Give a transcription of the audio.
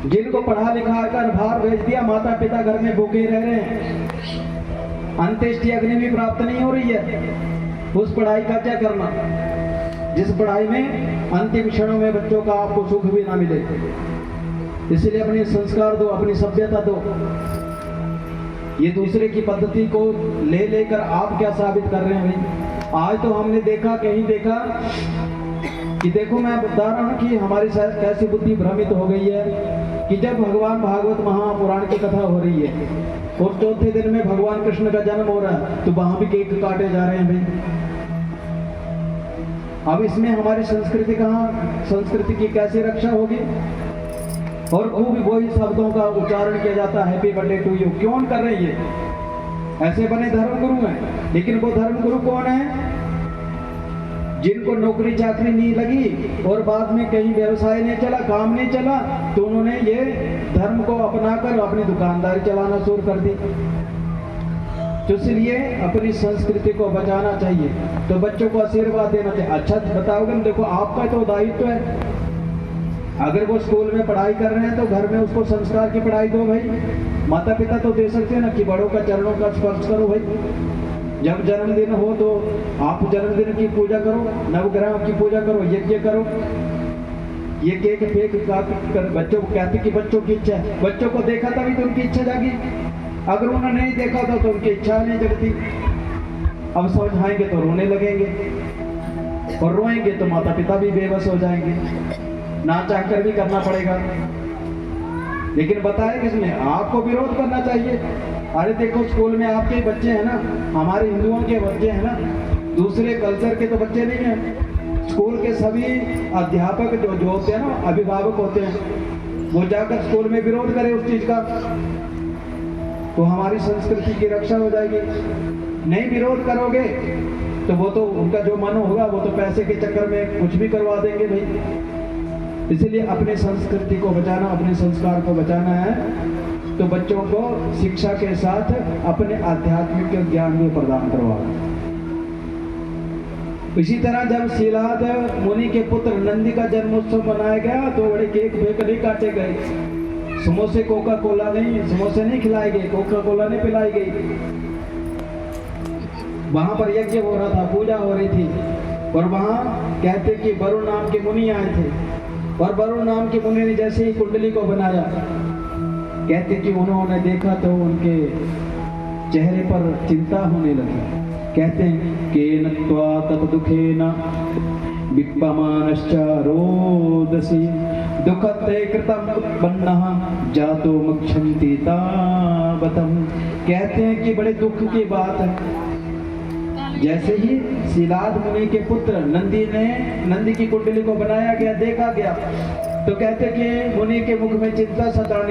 जिनको पढ़ा लिखा कर बाहर भेज दिया, माता पिता घर में भूखे रह रहे हैं, अंत्येष्टि अग्नि भी प्राप्त नहीं हो रही है, उस पढ़ाई का क्या करना, जिस पढ़ाई में अंतिम क्षणों में बच्चों का आपको सुख भी ना मिले। इसलिए अपने संस्कार दो, अपनी सभ्यता दो। ये दूसरे की पद्धति को ले लेकर आप क्या साबित कर रहे हैं भाई? आज तो हमने देखा, कहीं देखा कि देखो, मैं बता रहा हूँ कि हमारी शायद कैसी बुद्धि भ्रमित हो गई है कि जब भगवान भागवत महापुराण की कथा हो रही है और चौथे दिन में भगवान कृष्ण का जन्म हो रहा है, तो वहां भी केक काटे जा रहे हैं भाई। अब इसमें हमारी संस्कृति कहाँ, संस्कृति की कैसे रक्षा होगी? और खूब वही शब्दों का उच्चारण किया जाता है, हैप्पी बर्थडे टू यू। क्यों कर रहे हैं ये? ऐसे बने धर्मगुरु हैं, लेकिन वो धर्मगुरु कौन है? जिनको नौकरी चाकरी नहीं लगी और बाद में कहीं व्यवसाय नहीं चला, काम नहीं चला, तो उन्होंने ये धर्म को अपनाकर अपनी दुकानदारी चलाना शुरू कर दी। तो इसलिए अपनी संस्कृति को बचाना चाहिए, तो बच्चों को आशीर्वाद देना चाहिए। अच्छा बताओगे, देखो आपका तो दायित्व है, अगर वो स्कूल में पढ़ाई कर रहे हैं तो घर में उसको संस्कार की पढ़ाई दो भाई। माता पिता तो दे सकते हैं ना कि बड़ों का चरणों का स्पर्श करो भाई। जब जन्मदिन हो तो आप जन्मदिन की पूजा करो, नवग्रह की पूजा करो, यज्ञ करो। ये केक फेंक कर बच्चों को कहते कि बच्चों की इच्छा है, बच्चों को देखा तभी तो उनकी इच्छा जागी। अगर उन्होंने नहीं देखा था तो उनकी इच्छा नहीं जगती। अब समझाएंगे तो रोने लगेंगे, और रोएंगे तो माता पिता भी बेबस हो जाएंगे, ना चाहकर भी करना पड़ेगा। लेकिन बताए किसने? आपको विरोध करना चाहिए। अरे देखो, स्कूल में आपके बच्चे हैं ना, हमारे हिंदुओं के बच्चे हैं ना, दूसरे कल्चर के तो बच्चे नहीं हैं। स्कूल के सभी अध्यापक जो होते हैं ना, अभिभावक होते हैं, वो जाकर स्कूल में विरोध करें उस चीज का, तो हमारी संस्कृति की रक्षा हो जाएगी। नहीं विरोध करोगे तो वो तो उनका जो मन होगा वो तो पैसे के चक्कर में कुछ भी करवा देंगे भाई। इसलिए अपनी संस्कृति को बचाना, अपने संस्कार को बचाना है, तो बच्चों को शिक्षा के साथ अपने आध्यात्मिक ज्ञान भी प्रदान करवाना। इसी तरह जब शीलाद मुनि के पुत्र नंदी का जन्मोत्सव मनाया गया तो बड़े केक फेंक नहीं काटे गए, समोसे कोका कोला नहीं, समोसे नहीं खिलाए गए, कोका कोला नहीं पिलाई गई। वहां पर यज्ञ हो रहा था, पूजा हो रही थी, और वहां कहते कि वरुण नाम के मुनि आए थे, और वरुण नाम के मुनि ने जैसे ही कुंडली को बनाया, कहते कि उन्होंने देखा तो उनके चेहरे पर चिंता होने लगी। कहते हैं केन त्वा तत दुखेन विप्पमानश्च रोदसी दुःखते कृतं उत्पन्नः जातो मक्षन्ति तावतम्। कहते हैं कि बड़े दुख की बात है। जैसे ही शीलाद मुनि के पुत्र नंदी की कुंडली को बनाया गया, देखा गया, तो कहते कि मुनि के मुख में चिंता सताने